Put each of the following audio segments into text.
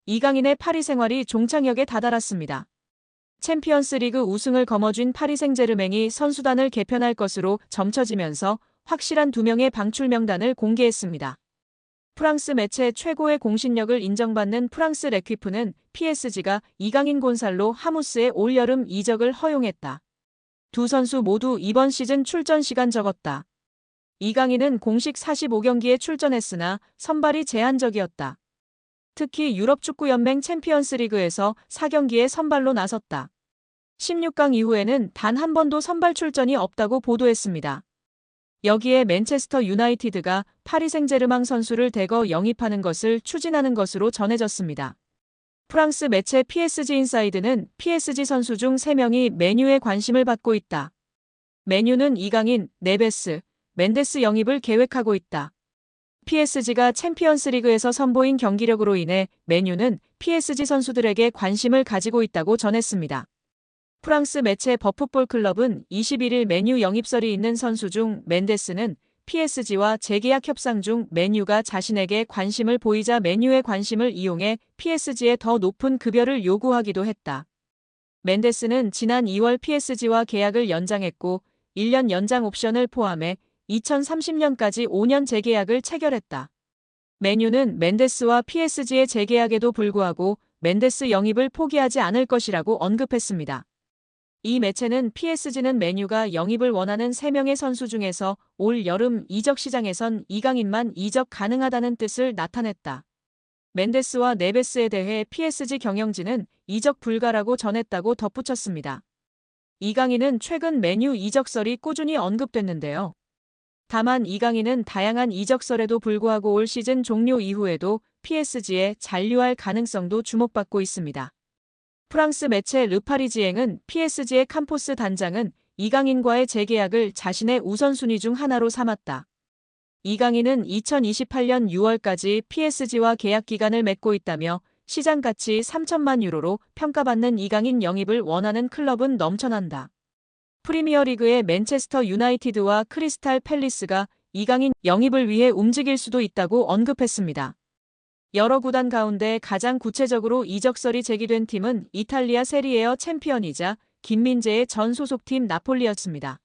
이강인의 파리 생활이 종착역에 다다랐습니다. 챔피언스리그 우승을 거머쥔 파리 생제르맹이 선수단을 개편할 것으로 점쳐지면서 확실한 2명의 방출 명단을 공개했습니다. 프랑스 매체 최고의 공신력을 인정받는 프랑스 레퀴프는 PSG가 이강인 곤살로 하무스의 올여름 이적을 허용했다. 두 선수 모두 이번 시즌 출전 시간 적었다. 이강인은 공식 45경기에 출전했으나 선발이 제한적이었다. 특히 유럽축구연맹 챔피언스리그에서 4경기에 선발로 나섰다. 16강 이후에는 단 한 번도 선발 출전이 없다고 보도했습니다. 여기에 맨체스터 유나이티드가 파리 생제르맹 선수를 대거 영입하는 것을 추진하는 것으로 전해졌습니다. 프랑스 매체 PSG 인사이드는 PSG 선수 중 3명이 맨유에 관심을 받고 있다. 맨유는 이강인, 네베스, 멘데스 영입을 계획하고 있다. PSG가 챔피언스리그에서 선보인 경기력으로 인해 맨유는 PSG 선수들에게 관심을 가지고 있다고 전했습니다. 프랑스 매체 버풋볼 클럽은 21일 맨유 영입설이 있는 선수 중 멘데스는 PSG와 재계약 협상 중 맨유가 자신에게 관심을 보이자 맨유의 관심을 이용해 PSG에 더 높은 급여를 요구하기도 했다. 멘데스는 지난 2월 PSG와 계약을 연장했고 1년 연장 옵션을 포함해 2030년까지 5년 재계약을 체결했다. 맨유는 멘데스와 PSG의 재계약에도 불구하고 멘데스 영입을 포기하지 않을 것이라고 언급했습니다. 이 매체는 PSG는 맨유가 영입을 원하는 3명의 선수 중에서 올 여름 이적 시장에선 이강인만 이적 가능하다는 뜻을 나타냈다. 멘데스와 네베스에 대해 PSG 경영진은 이적 불가라고 전했다고 덧붙였습니다. 이강인은 최근 맨유 이적설이 꾸준히 언급됐는데요. 다만 이강인은 다양한 이적설에도 불구하고 올 시즌 종료 이후에도 PSG에 잔류할 가능성도 주목받고 있습니다. 프랑스 매체 르파리지앵은 PSG의 캄포스 단장은 이강인과의 재계약을 자신의 우선순위 중 하나로 삼았다. 이강인은 2028년 6월까지 PSG와 계약 기간을 맺고 있다며 시장 가치 3천만 유로로 평가받는 이강인 영입을 원하는 클럽은 넘쳐난다. 프리미어리그의 맨체스터 유나이티드와 크리스탈 팰리스가 이강인 영입을 위해 움직일 수도 있다고 언급했습니다. 여러 구단 가운데 가장 구체적으로 이적설이 제기된 팀은 이탈리아 세리에어 챔피언이자 김민재의 전 소속팀 나폴리였습니다.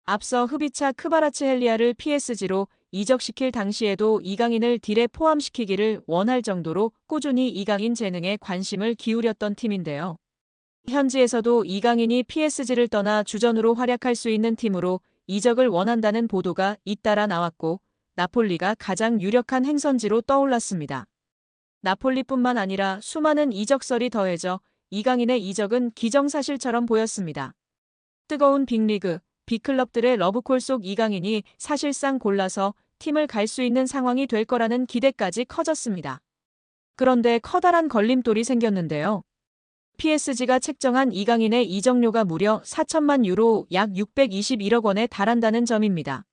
앞서 흡이차 크바라츠헬리아를 PSG로 이적시킬 당시에도 이강인을 딜에 포함시키기를 원할 정도로 꾸준히 이강인 재능에 관심을 기울였던 팀인데요. 현지에서도 이강인이 PSG를 떠나 주전으로 활약할 수 있는 팀으로 이적을 원한다는 보도가 잇따라 나왔고 나폴리가 가장 유력한 행선지로 떠올랐습니다. 나폴리뿐만 아니라 수많은 이적설이 더해져 이강인의 이적은 기정사실처럼 보였습니다. 뜨거운 빅리그, 빅클럽들의 러브콜 속 이강인이 사실상 골라서 팀을 갈 수 있는 상황이 될 거라는 기대까지 커졌습니다. 그런데 커다란 걸림돌이 생겼는데요. PSG가 책정한 이강인의 이적료가 무려 4천만 유로 약 621억 원에 달한다는 점입니다.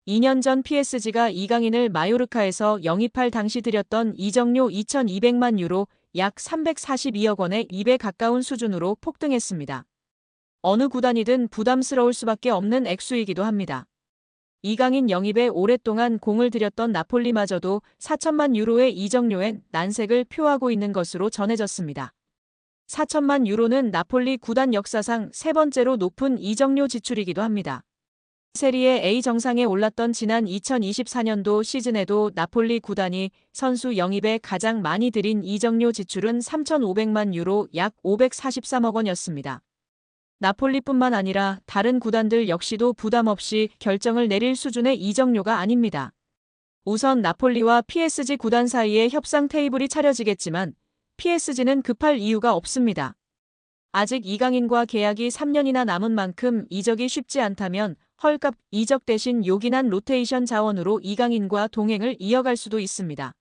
2년 전 PSG가 이강인을 마요르카에서 영입할 당시 들였던 이적료 2,200만 유로 약 342억 원에 2배 가까운 수준으로 폭등했습니다. 어느 구단이든 부담스러울 수밖에 없는 액수이기도 합니다. 이강인 영입에 오랫동안 공을 들였던 나폴리마저도 4천만 유로의 이적료엔 난색을 표하고 있는 것으로 전해졌습니다. 4천만 유로는 나폴리 구단 역사상 3번째로 높은 이적료 지출이기도 합니다. 세리에 A 정상에 올랐던 지난 2024년도 시즌에도 나폴리 구단이 선수 영입에 가장 많이 들인 이적료 지출은 3,500만 유로 약 543억 원이었습니다. 나폴리뿐만 아니라 다른 구단들 역시도 부담 없이 결정을 내릴 수준의 이적료가 아닙니다. 우선 나폴리와 PSG 구단 사이에 협상 테이블이 차려지겠지만 PSG는 급할 이유가 없습니다. 아직 이강인과 계약이 3년이나 남은 만큼 이적이 쉽지 않다면 헐값 이적 대신 요긴한 로테이션 자원으로 이강인과 동행을 이어갈 수도 있습니다.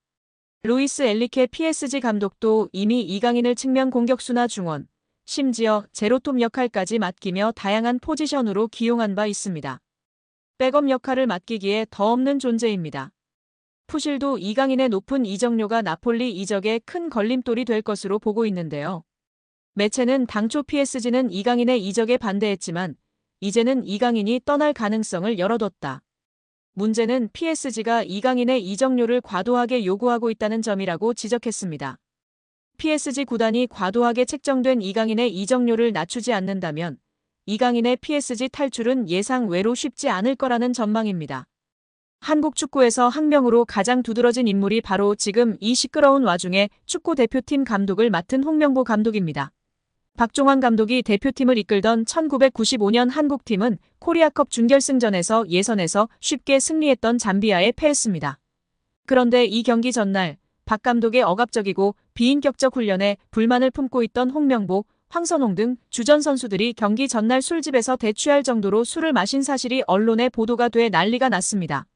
루이스 엘리케 PSG 감독도 이미 이강인을 측면 공격수나 중원, 심지어 제로톱 역할까지 맡기며 다양한 포지션으로 기용한 바 있습니다. 백업 역할을 맡기기에 더 없는 존재입니다. 푸실도 이강인의 높은 이적료가 나폴리 이적에 큰 걸림돌이 될 것으로 보고 있는데요. 매체는 당초 PSG는 이강인의 이적에 반대했지만 이제는 이강인이 떠날 가능성을 열어뒀다. 문제는 PSG가 이강인의 이적료를 과도하게 요구하고 있다는 점이라고 지적했습니다. PSG 구단이 과도하게 책정된 이강인의 이적료를 낮추지 않는다면 이강인의 PSG 탈출은 예상 외로 쉽지 않을 거라는 전망입니다. 한국 축구에서 학명으로 가장 두드러진 인물이 바로 지금 이 시끄러운 와중에 축구 대표팀 감독을 맡은 홍명보 감독입니다. 박종환 감독이 대표팀을 이끌던 1995년 한국팀은 코리아컵 준결승전에서 예선에서 쉽게 승리했던 잠비아에 패했습니다. 그런데 이 경기 전날 박 감독의 억압적이고 비인격적 훈련에 불만을 품고 있던 홍명보, 황선홍 등 주전 선수들이 경기 전날 술집에서 대취할 정도로 술을 마신 사실이 언론에 보도가 돼 난리가 났습니다.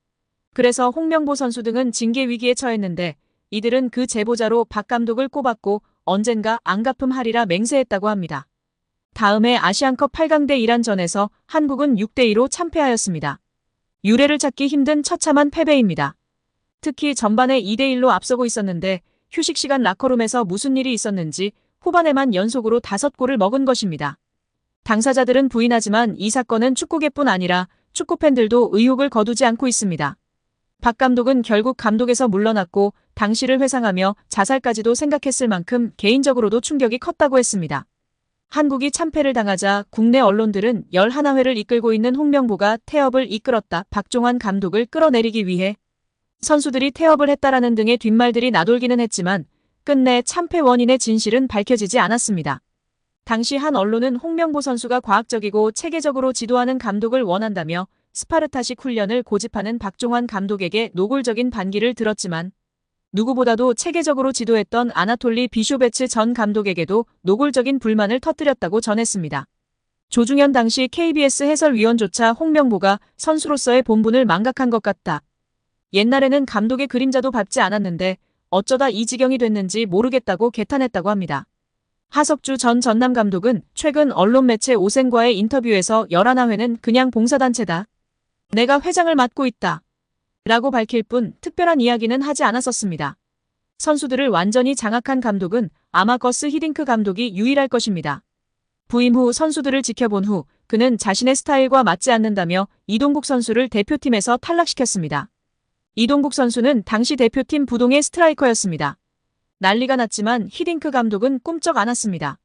그래서 홍명보 선수 등은 징계 위기에 처했는데 이들은 그 제보자로 박 감독을 꼽았고 언젠가 안 갚음하리라 맹세했다고 합니다. 다음해 아시안컵 8강대 이란전에서 한국은 6대2로 참패하였습니다. 유례를 찾기 힘든 처참한 패배입니다. 특히 전반에 2대1로 앞서고 있었는데 휴식 시간 라커룸에서 무슨 일이 있었는지 후반에만 연속으로 5골을 먹은 것입니다. 당사자들은 부인하지만 이 사건은 축구계뿐 아니라 축구팬들도 의혹을 거두지 않고 있습니다. 박 감독은 결국 감독에서 물러났고 당시를 회상하며 자살까지도 생각했을 만큼 개인적으로도 충격이 컸다고 했습니다. 한국이 참패를 당하자 국내 언론들은 11회를 이끌고 있는 홍명보가 태업을 이끌었다. 박종환 감독을 끌어내리기 위해 선수들이 태업을 했다라는 등의 뒷말들이 나돌기는 했지만 끝내 참패 원인의 진실은 밝혀지지 않았습니다. 당시 한 언론은 홍명보 선수가 과학적이고 체계적으로 지도하는 감독을 원한다며 스파르타식 훈련을 고집하는 박종환 감독에게 노골적인 반기를 들었지만 누구보다도 체계적으로 지도했던 아나톨리 비쇼베츠 전 감독에게도 노골적인 불만을 터뜨렸다고 전했습니다. 조중현 당시 KBS 해설위원조차 홍명보가 선수로서의 본분을 망각한 것 같다. 옛날에는 감독의 그림자도 밟지 않았는데 어쩌다 이 지경이 됐는지 모르겠다고 개탄했다고 합니다. 하석주 전 전남 감독은 최근 언론 매체 오센과의 인터뷰에서 11회는 그냥 봉사단체다. 내가 회장을 맡고 있다. 라고 밝힐 뿐 특별한 이야기는 하지 않았었습니다. 선수들을 완전히 장악한 감독은 아마 거스 히딩크 감독이 유일할 것입니다. 부임 후 선수들을 지켜본 후 그는 자신의 스타일과 맞지 않는다며 이동국 선수를 대표팀에서 탈락시켰습니다. 이동국 선수는 당시 대표팀 부동의 스트라이커였습니다. 난리가 났지만 히딩크 감독은 꿈쩍 않았습니다.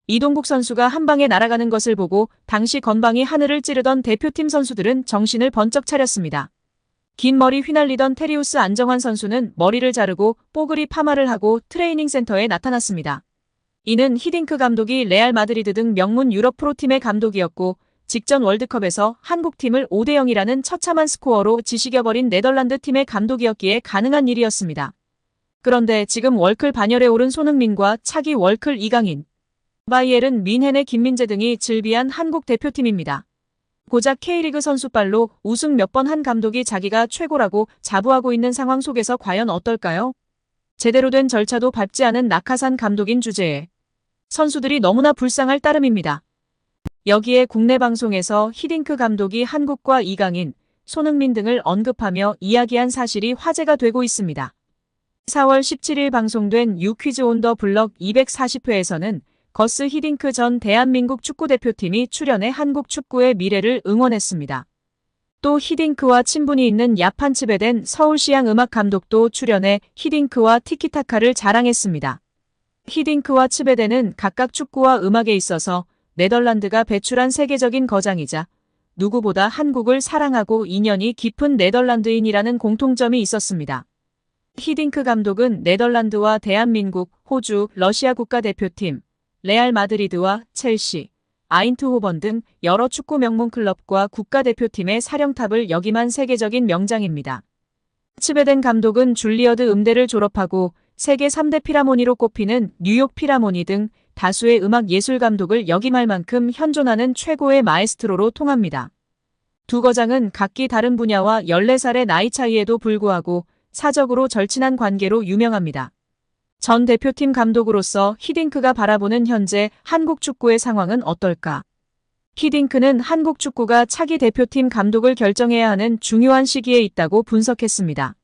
이동국 선수가 한 방에 날아가는 것을 보고 당시 건방이 하늘을 찌르던 대표팀 선수들은 정신을 번쩍 차렸습니다. 긴 머리 휘날리던 테리우스 안정환 선수는 머리를 자르고 뽀글이 파마를 하고 트레이닝 센터에 나타났습니다. 이는 히딩크 감독이 레알 마드리드 등 명문 유럽 프로팀의 감독이었고 직전 월드컵에서 한국팀을 5대0이라는 처참한 스코어로 지식여버린 네덜란드 팀의 감독이었기에 가능한 일이었습니다. 그런데 지금 월클 반열에 오른 손흥민과 차기 월클 이강인, 바이에른 민헨의 김민재 등이 즐비한 한국 대표팀입니다. 고작 K리그 선수발로 우승 몇 번 한 감독이 자기가 최고라고 자부하고 있는 상황 속에서 과연 어떨까요? 제대로 된 절차도 밟지 않은 낙하산 감독인 주제에 선수들이 너무나 불쌍할 따름입니다. 여기에 국내 방송에서 히딩크 감독이 한국과 이강인, 손흥민 등을 언급하며 이야기한 사실이 화제가 되고 있습니다. 4월 17일 방송된 유퀴즈 온 더 블럭 240회에서는 거스 히딩크 전 대한민국 축구대표팀이 출연해 한국 축구의 미래를 응원했습니다. 또 히딩크와 친분이 있는 야판 츠베덴 서울시향 음악 감독도 출연해 히딩크와 티키타카를 자랑했습니다. 히딩크와 츠베덴은 각각 축구와 음악에 있어서 네덜란드가 배출한 세계적인 거장이자 누구보다 한국을 사랑하고 인연이 깊은 네덜란드인이라는 공통점이 있었습니다. 히딩크 감독은 네덜란드와 대한민국, 호주, 러시아 국가대표팀, 레알 마드리드와 첼시, 아인트호번 등 여러 축구 명문 클럽과 국가대표팀의 사령탑을 역임한 세계적인 명장입니다. 츠베덴 감독은 줄리어드 음대를 졸업하고 세계 3대 피라모니로 꼽히는 뉴욕 피라모니 등 다수의 음악 예술 감독을 역임할 만큼 현존하는 최고의 마에스트로로 통합니다. 두 거장은 각기 다른 분야와 14살의 나이 차이에도 불구하고 사적으로 절친한 관계로 유명합니다. 전 대표팀 감독으로서 히딩크가 바라보는 현재 한국 축구의 상황은 어떨까? 히딩크는 한국 축구가 차기 대표팀 감독을 결정해야 하는 중요한 시기에 있다고 분석했습니다.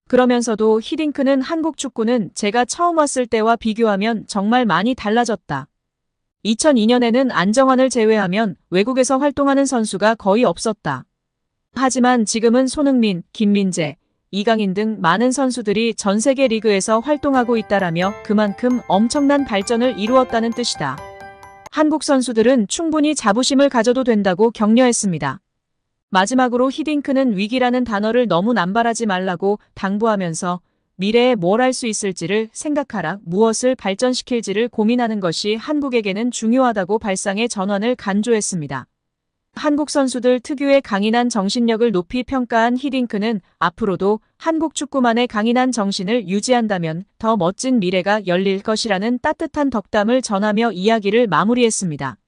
그러면서도 히딩크는 한국 축구는 제가 처음 왔을 때와 비교하면 정말 많이 달라졌다. 2002년에는 안정환을 제외하면 외국에서 활동하는 선수가 거의 없었다. 하지만 지금은 손흥민, 김민재, 이강인 등 많은 선수들이 전 세계 리그에서 활동하고 있다라며 그만큼 엄청난 발전을 이루었다는 뜻이다. 한국 선수들은 충분히 자부심을 가져도 된다고 격려했습니다. 마지막으로 히딩크는 위기라는 단어를 너무 남발하지 말라고 당부하면서 미래에 뭘 할 수 있을지를 생각하라, 무엇을 발전시킬지를 고민하는 것이 한국에게는 중요하다고 발상의 전환을 간조했습니다. 한국 선수들 특유의 강인한 정신력을 높이 평가한 히딩크는 앞으로도 한국 축구만의 강인한 정신을 유지한다면 더 멋진 미래가 열릴 것이라는 따뜻한 덕담을 전하며 이야기를 마무리했습니다.